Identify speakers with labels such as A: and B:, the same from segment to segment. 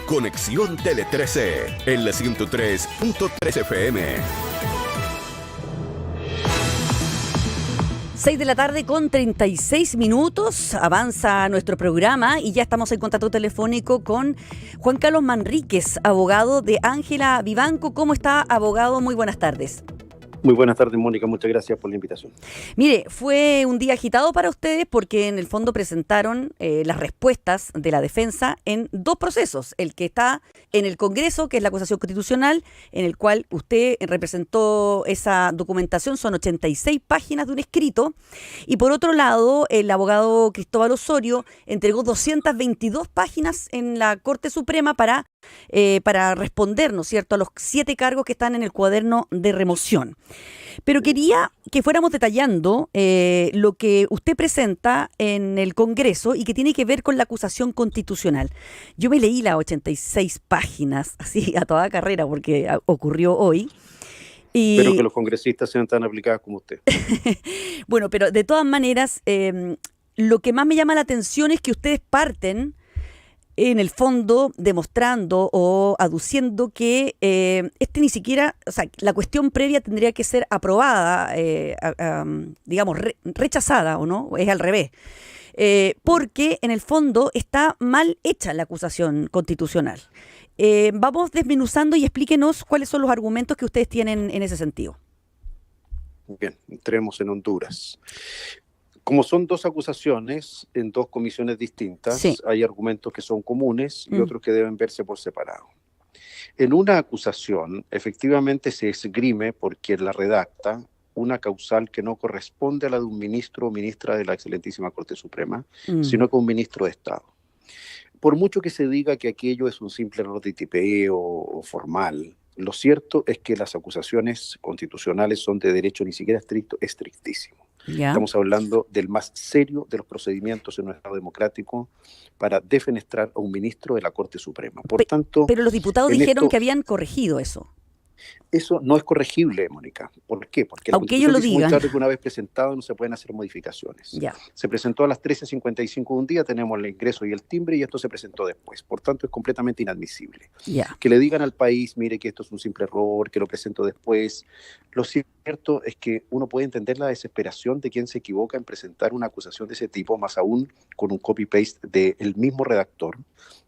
A: Conexión Tele 13 en la 103.3 FM.
B: 6 de la tarde con 36 minutos, avanza nuestro programa y ya estamos en contacto telefónico con Juan Carlos Manríquez, abogado de Ángela Vivanco. ¿Cómo está, abogado? Muy buenas tardes.
C: Muy buenas tardes, Mónica. Muchas gracias por la invitación.
B: Mire, fue un día agitado para ustedes porque en el fondo presentaron las respuestas de la defensa en dos procesos. El que está en el Congreso, que es la acusación constitucional, en el cual usted representó esa documentación, son 86 páginas de un escrito. Y por otro lado, el abogado Cristóbal Osorio entregó 222 páginas en la Corte Suprema para responder, ¿no es cierto?, a los 7 cargos que están en el cuaderno de remoción. Pero quería que fuéramos detallando lo que usted presenta en el Congreso y que tiene que ver con la acusación constitucional. Yo me leí las 86 páginas, así a toda carrera, porque ocurrió hoy.
C: Espero que los congresistas sean tan aplicados como usted.
B: Bueno, pero de todas maneras, lo que más me llama la atención es que ustedes parten en el fondo demostrando o aduciendo que ni siquiera, o sea, la cuestión previa tendría que ser aprobada, digamos, rechazada, ¿o no? Es al revés. Porque en el fondo está mal hecha la acusación constitucional. Vamos desmenuzando y explíquenos cuáles son los argumentos que ustedes tienen en ese sentido.
C: Bien, entremos en Honduras. Como son dos acusaciones en dos comisiones distintas, sí, hay argumentos que son comunes y otros que deben verse por separado. En una acusación, efectivamente se esgrime por quien la redacta una causal que no corresponde a la de un ministro o ministra de la excelentísima Corte Suprema, sino que un ministro de Estado. Por mucho que se diga que aquello es un simple error de tipeo o formal, lo cierto es que las acusaciones constitucionales son de derecho ni siquiera estricto, estrictísimo. ¿Ya? Estamos hablando del más serio de los procedimientos en un Estado democrático para defenestrar a un ministro de la Corte Suprema. Por tanto,
B: pero los diputados dijeron que habían corregido eso.
C: Eso no es corregible, Mónica. ¿Por qué? Porque la
B: Constitución dice muy
C: claro que una vez presentado no se pueden hacer modificaciones.
B: Ya.
C: Se presentó a las 13:55 de un día, tenemos el ingreso y el timbre y esto se presentó después. Por tanto, es completamente inadmisible.
B: Ya.
C: Que le digan al país, mire que esto es un simple error, que lo presento después. Lo cierto es que uno puede entender la desesperación de quien se equivoca en presentar una acusación de ese tipo, más aún con un copy-paste del mismo redactor,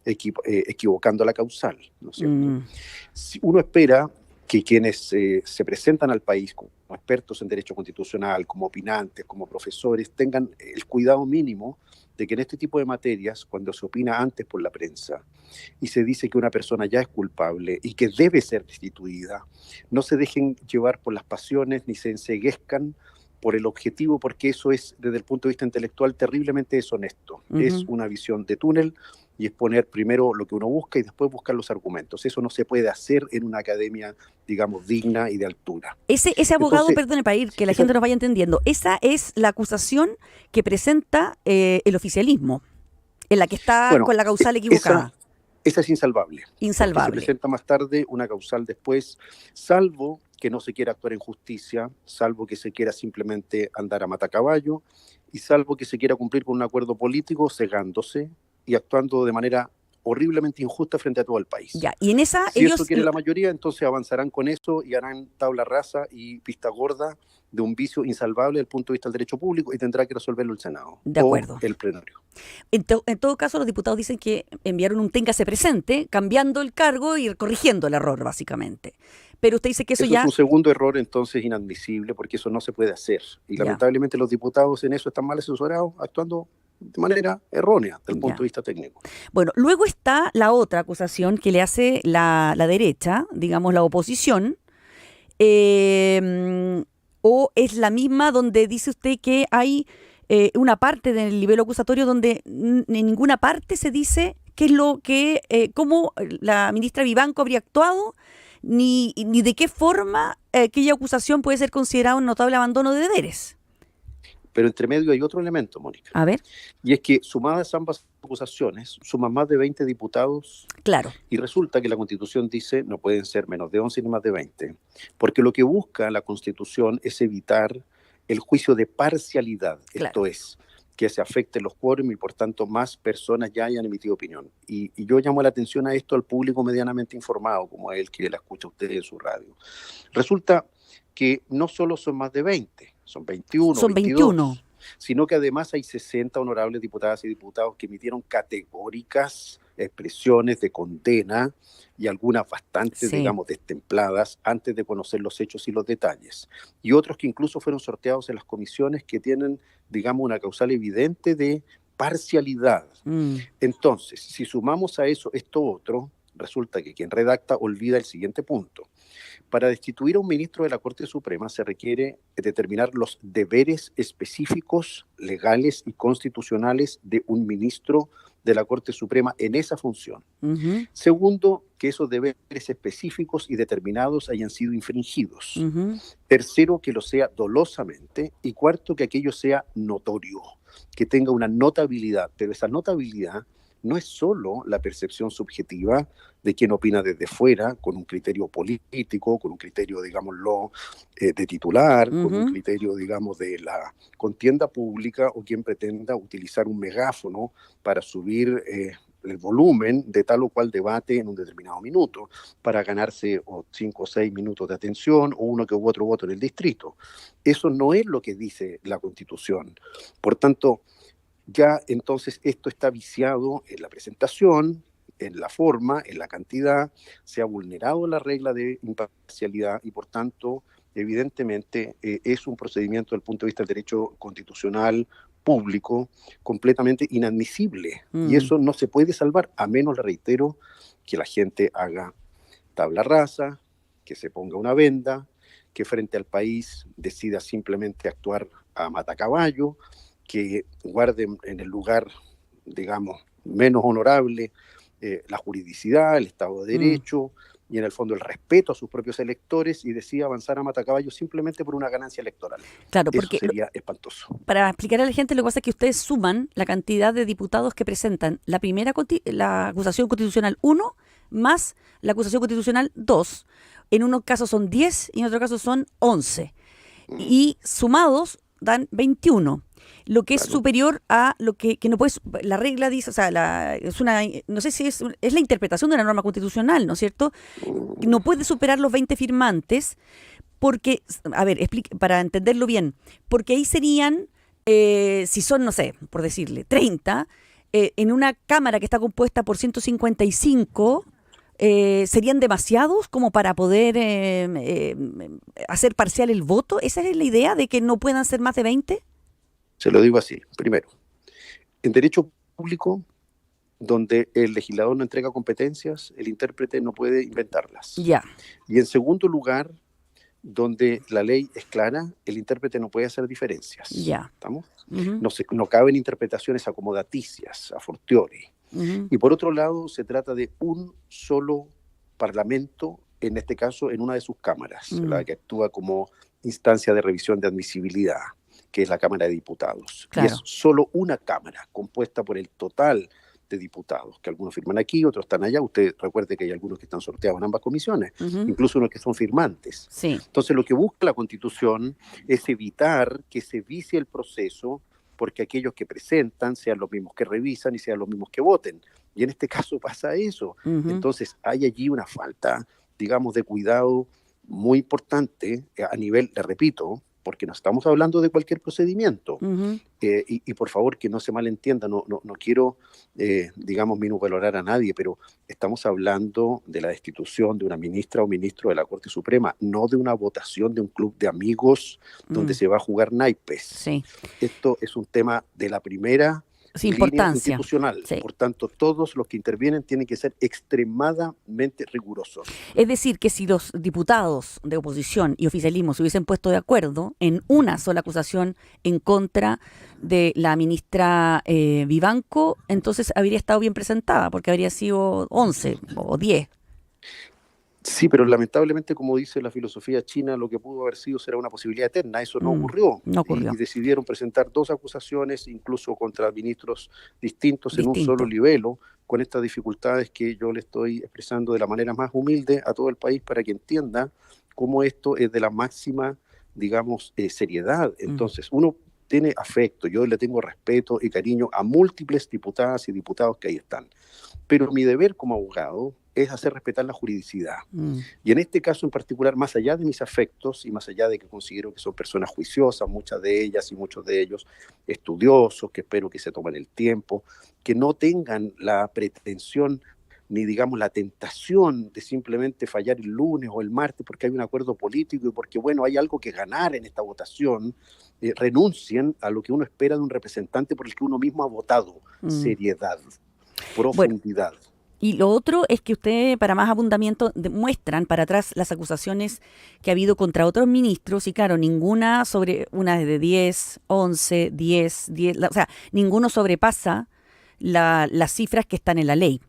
C: equivocando la causal, ¿no es cierto? Si uno espera que quienes se presentan al país como expertos en derecho constitucional, como opinantes, como profesores, tengan el cuidado mínimo de que en este tipo de materias, cuando se opina antes por la prensa y se dice que una persona ya es culpable y que debe ser destituida, no se dejen llevar por las pasiones ni se enceguezcan por el objetivo, porque eso es, desde el punto de vista intelectual, terriblemente deshonesto. Es una visión de túnel y es poner primero lo que uno busca y después buscar los argumentos. Eso no se puede hacer en una academia, digamos, digna y de altura.
B: Ese abogado, perdone, para ir, que la gente nos vaya entendiendo, esa es la acusación que presenta el oficialismo, en la que está con la causal equivocada.
C: Esa es insalvable.
B: Insalvable.
C: Se presenta más tarde una causal después, salvo que no se quiera actuar en justicia, salvo que se quiera simplemente andar a matacaballo y salvo que se quiera cumplir con un acuerdo político cegándose y actuando de manera horriblemente injusta frente a todo el país.
B: Ya, y en esa
C: si eso quiere la mayoría, entonces avanzarán con eso y harán tabla rasa y pista gorda de un vicio insalvable desde el punto de vista del derecho público y tendrá que resolverlo el Senado.
B: De acuerdo.
C: O el plenario.
B: En todo caso, los diputados dicen que enviaron un téngase presente, cambiando el cargo y corrigiendo el error, básicamente. Pero usted dice que eso ya...
C: es un segundo error, entonces, inadmisible, porque eso no se puede hacer. Y lamentablemente los diputados en eso están mal asesorados, actuando de manera errónea desde el punto de vista técnico.
B: Bueno, luego está la otra acusación que le hace la derecha, digamos la oposición, o es la misma donde dice usted que hay una parte del nivel acusatorio donde en ninguna parte se dice qué es lo que, cómo la ministra Vivanco habría actuado, ni de qué forma aquella acusación puede ser considerada un notable abandono de deberes.
C: Pero entre medio hay otro elemento, Mónica.
B: A ver.
C: Y es que sumadas ambas acusaciones, suman más de 20 diputados.
B: Claro.
C: Y resulta que la Constitución dice no pueden ser menos de 11 ni más de 20. Porque lo que busca la Constitución es evitar el juicio de parcialidad.
B: Claro.
C: Esto es, que se afecten los quórum y por tanto más personas ya hayan emitido opinión. Y yo llamo la atención a esto al público medianamente informado, como el que la escucha usted en su radio. Resulta que no solo son más de 20, son 21,
B: Son
C: 22,
B: 21.
C: sino que además hay 60 honorables diputadas y diputados que emitieron categóricas expresiones de condena y algunas bastante, digamos, destempladas antes de conocer los hechos y los detalles. Y otros que incluso fueron sorteados en las comisiones que tienen, digamos, una causal evidente de parcialidad. Entonces, si sumamos a eso esto otro, resulta que quien redacta olvida el siguiente punto. Para destituir a un ministro de la Corte Suprema se requiere determinar los deberes específicos, legales y constitucionales de un ministro de la Corte Suprema en esa función. Segundo, que esos deberes específicos y determinados hayan sido infringidos. Tercero, que lo sea dolosamente. Y cuarto, que aquello sea notorio, que tenga una notabilidad. Pero esa notabilidad no es solo la percepción subjetiva de quien opina desde fuera, con un criterio político, con un criterio, digámoslo, de titular, con un criterio, digamos, de la contienda pública, o quien pretenda utilizar un megáfono para subir el volumen de tal o cual debate en un determinado minuto, para ganarse 5 o 6 minutos de atención, o uno que u otro voto en el distrito. Eso no es lo que dice la Constitución. Por tanto, ya entonces esto está viciado en la presentación, en la forma, en la cantidad, se ha vulnerado la regla de imparcialidad y por tanto, evidentemente, es un procedimiento desde el punto de vista del derecho constitucional público completamente inadmisible. Y eso no se puede salvar, a menos, le reitero, que la gente haga tabla rasa, que se ponga una venda, que frente al país decida simplemente actuar a matacaballo, que guarden en el lugar, digamos, menos honorable la juridicidad, el Estado de Derecho y en el fondo el respeto a sus propios electores, y decida avanzar a matacaballo simplemente por una ganancia electoral.
B: Claro,
C: eso
B: porque
C: sería espantoso.
B: para explicar a la gente, lo que pasa es que ustedes suman la cantidad de diputados que presentan la acusación constitucional 1 más la acusación constitucional 2. En unos casos son 10 y en otros casos son 11. Y sumados dan 21. Lo que es superior a lo que no puedes, la regla dice, o sea, no sé si es la interpretación de una norma constitucional, ¿no es cierto? No puede superar los 20 firmantes, porque, a ver, para entenderlo bien, porque ahí serían, si son, no sé, por decirle, 30, en una Cámara que está compuesta por 155, ¿serían demasiados como para poder hacer parcial el voto? ¿Esa es la idea, de que no puedan ser más de 20?
C: Se lo digo así. Primero, en derecho público, donde el legislador no entrega competencias, el intérprete no puede inventarlas.
B: Ya.
C: Y en segundo lugar, donde la ley es clara, el intérprete no puede hacer diferencias.
B: Ya.
C: ¿Estamos? No caben interpretaciones acomodaticias, a fortiori. Y por otro lado, se trata de un solo parlamento, en este caso en una de sus cámaras, la que actúa como instancia de revisión de admisibilidad, que es la Cámara de Diputados.
B: Claro.
C: Y es solo una Cámara compuesta por el total de diputados, que algunos firman aquí, otros están allá. Usted recuerde que hay algunos que están sorteados en ambas comisiones, incluso unos que son firmantes.
B: Sí.
C: Entonces, lo que busca la Constitución es evitar que se vicie el proceso, porque aquellos que presentan sean los mismos que revisan y sean los mismos que voten. Y en este caso pasa eso. Entonces, hay allí una falta, digamos, de cuidado muy importante a nivel, le repito, porque no estamos hablando de cualquier procedimiento. Y por favor, que no se malentienda, no quiero, digamos, minusvalorar a nadie, pero estamos hablando de la destitución de una ministra o ministro de la Corte Suprema, no de una votación de un club de amigos donde se va a jugar naipes.
B: Sí.
C: Esto es un tema de la primera línea institucional.
B: Sí.
C: Por tanto, todos los que intervienen tienen que ser extremadamente rigurosos.
B: Es decir, que si los diputados de oposición y oficialismo se hubiesen puesto de acuerdo en una sola acusación en contra de la ministra Vivanco, entonces habría estado bien presentada, porque habría sido 11 o 10.
C: Sí, pero lamentablemente, como dice la filosofía china, lo que pudo haber sido será una posibilidad eterna. Eso no ocurrió.
B: No ocurrió.
C: Y decidieron presentar 2 acusaciones, incluso contra ministros distintos en un solo libelo, con estas dificultades que yo le estoy expresando de la manera más humilde a todo el país, para que entienda cómo esto es de la máxima, digamos, seriedad. Entonces, uno tiene afecto, yo le tengo respeto y cariño a múltiples diputadas y diputados que ahí están. Pero mi deber como abogado es hacer respetar la juridicidad. Y en este caso en particular, más allá de mis afectos y más allá de que considero que son personas juiciosas, muchas de ellas y muchos de ellos estudiosos, que espero que se tomen el tiempo, que no tengan la pretensión ni digamos la tentación de simplemente fallar el lunes o el martes porque hay un acuerdo político y porque, bueno, hay algo que ganar en esta votación, renuncien a lo que uno espera de un representante por el que uno mismo ha votado, seriedad, profundidad.
B: Bueno, y lo otro es que ustedes, para más abundamiento, muestran para atrás las acusaciones que ha habido contra otros ministros, y claro, ninguna sobre una de 10, 11, 10, o sea, ninguno sobrepasa las cifras que están en la ley.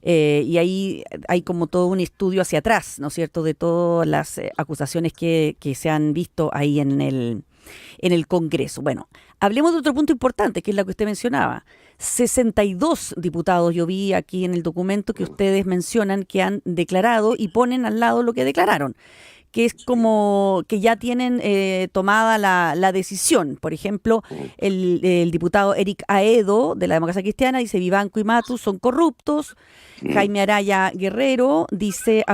B: Y ahí hay como todo un estudio hacia atrás, ¿no es cierto?, de todas las acusaciones que se han visto ahí en el Congreso. Bueno, hablemos de otro punto importante, que es la que usted mencionaba. 62 diputados, yo vi aquí en el documento que ustedes mencionan, que han declarado y ponen al lado lo que declararon, que es como que ya tienen tomada la decisión. Por ejemplo, el diputado Eric Aedo, de la Democracia Cristiana, dice Vivanco y Matus son corruptos. Jaime Araya Guerrero dice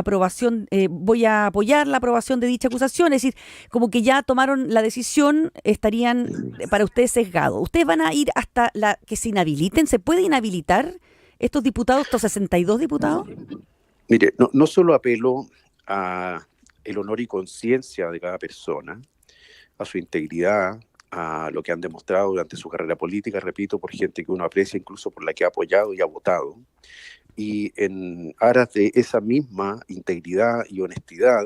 B: voy a apoyar la aprobación de dicha acusación. Es decir, como que ya tomaron la decisión, estarían para ustedes sesgados. ¿Ustedes van a ir hasta que se inhabiliten? ¿Se puede inhabilitar estos diputados, estos 62 diputados?
C: Mire, no solo apelo a el honor y conciencia de cada persona, a su integridad, a lo que han demostrado durante su carrera política, repito, por gente que uno aprecia, incluso por la que ha apoyado y ha votado. Y en aras de esa misma integridad y honestidad,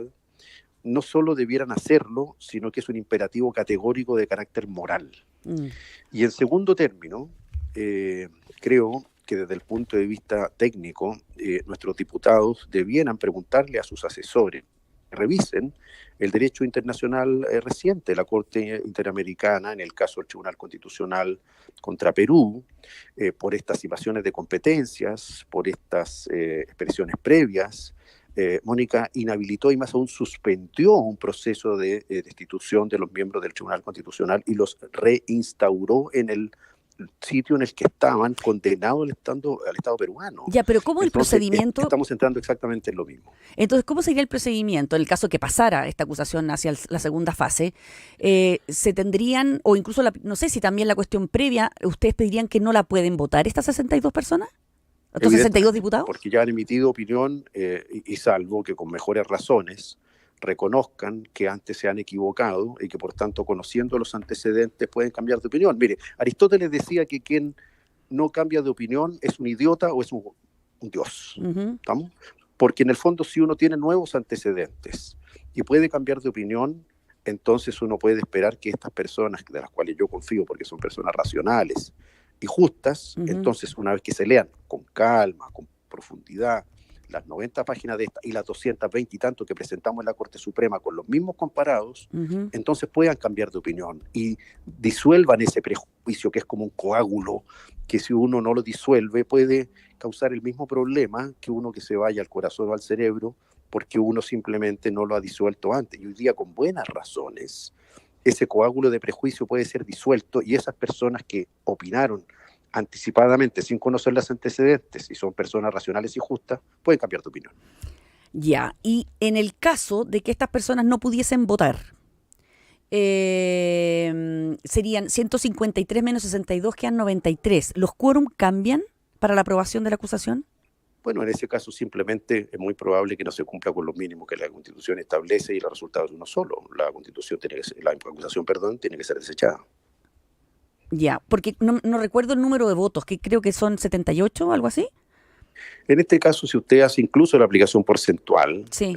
C: no solo debieran hacerlo, sino que es un imperativo categórico de carácter moral. Y en segundo término, creo que desde el punto de vista técnico, nuestros diputados debieran preguntarle a sus asesores, revisen el derecho internacional reciente, la Corte Interamericana, en el caso del Tribunal Constitucional contra Perú, por estas invasiones de competencias, por estas expresiones previas. Mónica inhabilitó y más aún suspendió un proceso de destitución de los miembros del Tribunal Constitucional y los reinstauró en el sitio en el que estaban condenados al Estado peruano.
B: Ya, pero ¿cómo el procedimiento?
C: Estamos entrando exactamente en lo mismo.
B: Entonces, ¿cómo sería el procedimiento en el caso que pasara esta acusación hacia la segunda fase? ¿Se tendrían, o incluso, no sé si también la cuestión previa, ustedes pedirían que no la pueden votar estas 62 personas? ¿Estos 62 diputados?
C: Porque ya han emitido opinión y salvo que con mejores razones reconozcan que antes se han equivocado y que por tanto conociendo los antecedentes pueden cambiar de opinión. Mire, Aristóteles decía que quien no cambia de opinión es un idiota o es un dios. ¿Estamos? Porque en el fondo si uno tiene nuevos antecedentes y puede cambiar de opinión, entonces uno puede esperar que estas personas, de las cuales yo confío porque son personas racionales y justas, entonces una vez que se lean con calma, con profundidad, las 90 páginas de esta y las 220 y tanto que presentamos en la Corte Suprema con los mismos comparados, entonces puedan cambiar de opinión y disuelvan ese prejuicio que es como un coágulo que si uno no lo disuelve puede causar el mismo problema que uno que se vaya al corazón o al cerebro porque uno simplemente no lo ha disuelto antes. Y hoy día con buenas razones ese coágulo de prejuicio puede ser disuelto y esas personas que opinaron anticipadamente, sin conocer los antecedentes, y son personas racionales y justas, pueden cambiar de opinión.
B: Ya, y en el caso de que estas personas no pudiesen votar, serían 153 menos 62, quedan 93. ¿Los quórum cambian para la aprobación de la acusación?
C: Bueno, en ese caso simplemente es muy probable que no se cumpla con los mínimos que la Constitución establece y el resultado es uno solo. La acusación tiene que ser desechada.
B: Ya, porque no recuerdo el número de votos, que creo que son 78 o algo así.
C: En este caso, si usted hace incluso la aplicación porcentual,
B: sí.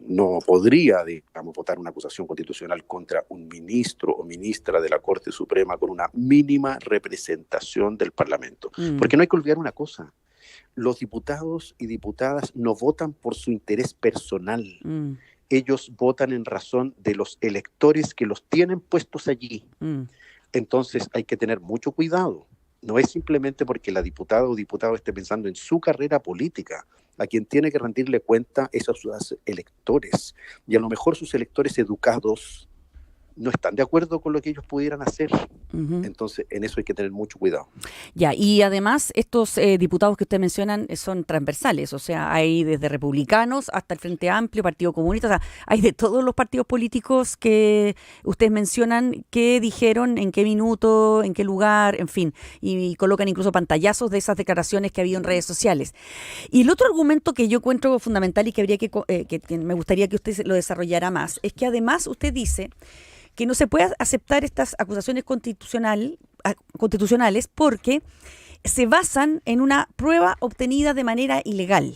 C: No podría, digamos, votar una acusación constitucional contra un ministro o ministra de la Corte Suprema con una mínima representación del Parlamento. Porque no hay que olvidar una cosa. Los diputados y diputadas no votan por su interés personal. Ellos votan en razón de los electores que los tienen puestos allí. Entonces hay que tener mucho cuidado. No es simplemente porque la diputada o diputado esté pensando en su carrera política. A quien tiene que rendirle cuenta es a sus electores. Y a lo mejor sus electores educados no están de acuerdo con lo que ellos pudieran hacer.
B: Ujú.
C: Entonces, en eso hay que tener mucho cuidado.
B: Ya, y además estos diputados que ustedes mencionan son transversales, o sea, hay desde republicanos hasta el Frente Amplio, Partido Comunista, o sea, hay de todos los partidos políticos que ustedes mencionan qué dijeron, en qué minuto, en qué lugar, en fin, y colocan incluso pantallazos de esas declaraciones que ha habido en redes sociales. Y el otro argumento que yo encuentro fundamental y que habría que me gustaría que usted lo desarrollara más, es que además usted dice que no se puede aceptar estas acusaciones constitucionales porque se basan en una prueba obtenida de manera ilegal,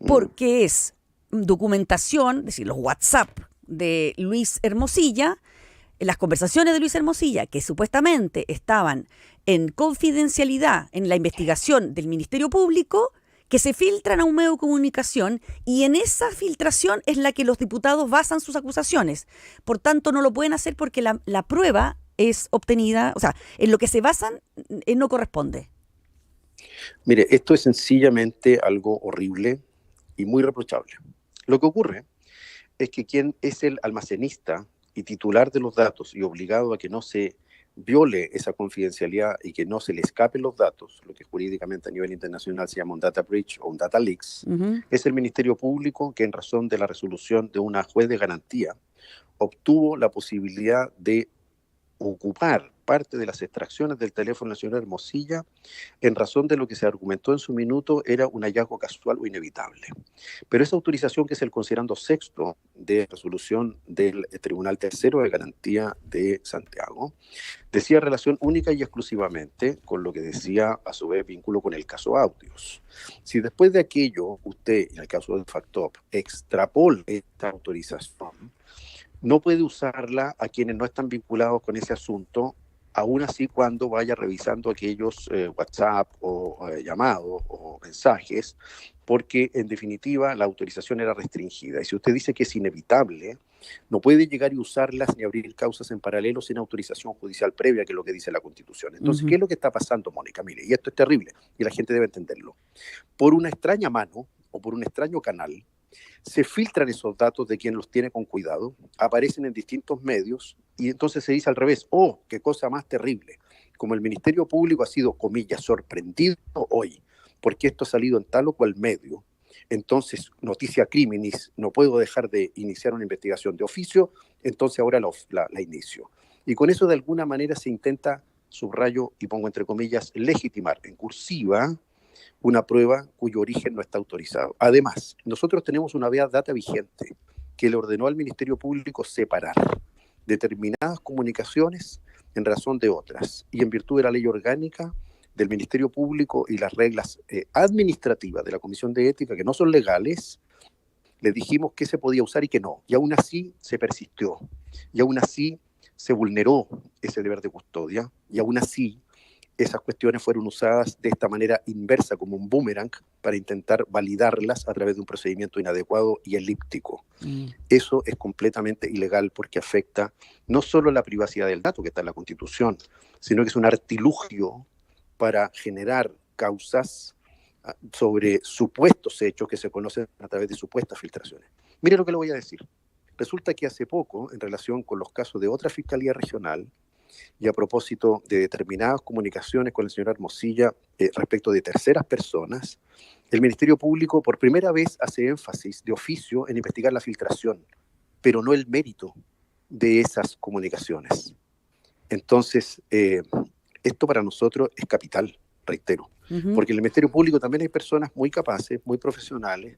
B: porque es documentación, es decir, los WhatsApp de Luis Hermosilla, las conversaciones de Luis Hermosilla, que supuestamente estaban en confidencialidad en la investigación del Ministerio Público, que se filtran a un medio de comunicación y en esa filtración es la que los diputados basan sus acusaciones. Por tanto, no lo pueden hacer porque la prueba es obtenida, o sea, en lo que se basan no corresponde.
C: Mire, esto es sencillamente algo horrible y muy reprochable. Lo que ocurre es que quien es el almacenista y titular de los datos y obligado a que no se viole esa confidencialidad y que no se le escapen los datos, lo que jurídicamente a nivel internacional se llama un data breach o un data leaks, es el Ministerio Público que en razón de la resolución de una juez de garantía obtuvo la posibilidad de ocupar parte de las extracciones del teléfono del señor Hermosilla en razón de lo que se argumentó en su minuto era un hallazgo casual o inevitable. Pero esa autorización, que es el considerando sexto de resolución del Tribunal Tercero de Garantía de Santiago, decía relación única y exclusivamente con lo que decía a su vez vínculo con el caso Audios. Si después de aquello usted, en el caso del FACTOP, extrapola esta autorización, no puede usarla a quienes no están vinculados con ese asunto, aún así cuando vaya revisando aquellos WhatsApp o llamados o mensajes, porque en definitiva la autorización era restringida. Y si usted dice que es inevitable, no puede llegar y usarlas ni abrir causas en paralelo sin autorización judicial previa, que es lo que dice la Constitución. Entonces, ¿qué es lo que está pasando, Mónica? Mire, y esto es terrible, y la gente debe entenderlo. Por una extraña mano o por un extraño canal, se filtran esos datos de quien los tiene con cuidado, aparecen en distintos medios y entonces se dice al revés, oh, qué cosa más terrible, como el Ministerio Público ha sido, comillas, sorprendido hoy, porque esto ha salido en tal o cual medio, entonces noticia criminis, no puedo dejar de iniciar una investigación de oficio, entonces ahora la inicio. Y con eso de alguna manera se intenta, subrayo y pongo entre comillas, legitimar en cursiva una prueba cuyo origen no está autorizado. Además, nosotros tenemos una vía data vigente que le ordenó al Ministerio Público separar determinadas comunicaciones en razón de otras, y en virtud de la ley orgánica del Ministerio Público y las reglas administrativas de la Comisión de Ética, que no son legales, le dijimos que se podía usar y que no, y aún así se persistió, y aún así se vulneró ese deber de custodia, y aún así esas cuestiones fueron usadas de esta manera inversa, como un boomerang, para intentar validarlas a través de un procedimiento inadecuado y elíptico. Eso es completamente ilegal porque afecta no solo la privacidad del dato, que está en la Constitución, sino que es un artilugio para generar causas sobre supuestos hechos que se conocen a través de supuestas filtraciones. Mire lo que le voy a decir. Resulta que hace poco, en relación con los casos de otra fiscalía regional, y a propósito de determinadas comunicaciones con el señor Hermosilla respecto de terceras personas, el Ministerio Público por primera vez hace énfasis de oficio en investigar la filtración, pero no el mérito de esas comunicaciones. Entonces, esto para nosotros es capital, reitero, porque en el Ministerio Público también hay personas muy capaces, muy profesionales,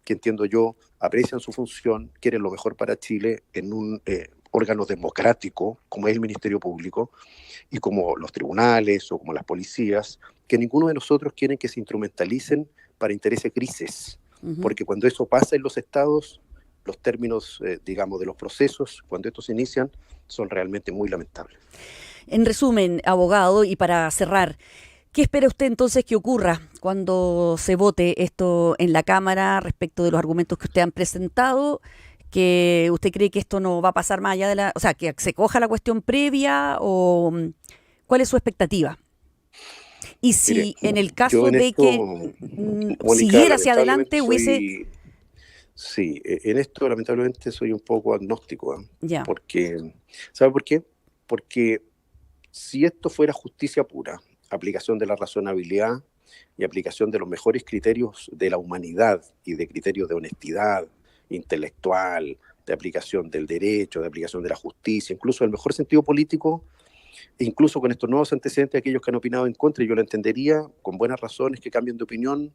C: que entiendo yo aprecian su función, quieren lo mejor para Chile en un órgano democrático como es el Ministerio Público y como los tribunales o como las policías, que ninguno de nosotros quiere que se instrumentalicen para intereses grises, porque cuando eso pasa en los estados, los términos, digamos, de los procesos, cuando estos se inician, son realmente muy lamentables.
B: En resumen, abogado, y para cerrar, ¿qué espera usted entonces que ocurra cuando se vote esto en la Cámara respecto de los argumentos que usted han presentado? ¿Que usted cree que esto no va a pasar más allá de o sea, que se coja la cuestión previa o cuál es su expectativa? Y si en el caso de que
C: Mónica,
B: siguiera hacia adelante hubiese...
C: Sí, en esto lamentablemente soy un poco agnóstico, ¿eh?
B: Ya.
C: Porque, ¿sabe por qué? Porque si esto fuera justicia pura, aplicación de la razonabilidad y aplicación de los mejores criterios de la humanidad y de criterios de honestidad intelectual, de aplicación del derecho, de aplicación de la justicia, incluso del mejor sentido político, e incluso con estos nuevos antecedentes, aquellos que han opinado en contra, y yo lo entendería, con buenas razones que cambien de opinión,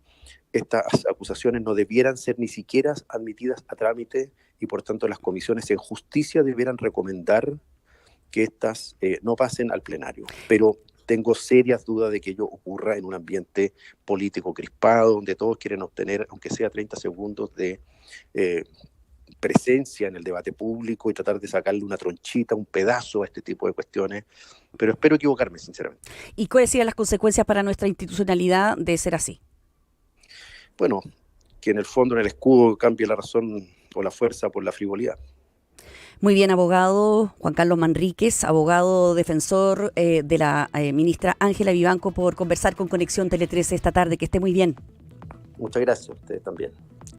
C: estas acusaciones no debieran ser ni siquiera admitidas a trámite y por tanto las comisiones en justicia debieran recomendar que estas no pasen al plenario. Pero tengo serias dudas de que ello ocurra en un ambiente político crispado, donde todos quieren obtener, aunque sea 30 segundos de presencia en el debate público y tratar de sacarle una tronchita, un pedazo a este tipo de cuestiones. Pero espero equivocarme, sinceramente.
B: ¿Y cuáles serían las consecuencias para nuestra institucionalidad de ser así?
C: Bueno, que en el fondo, en el escudo, cambie la razón o la fuerza por la frivolidad.
B: Muy bien, abogado Juan Carlos Manríquez, abogado defensor de la ministra Ángela Vivanco, por conversar con Conexión Tele 13 esta tarde. Que esté muy bien.
C: Muchas gracias a ustedes también.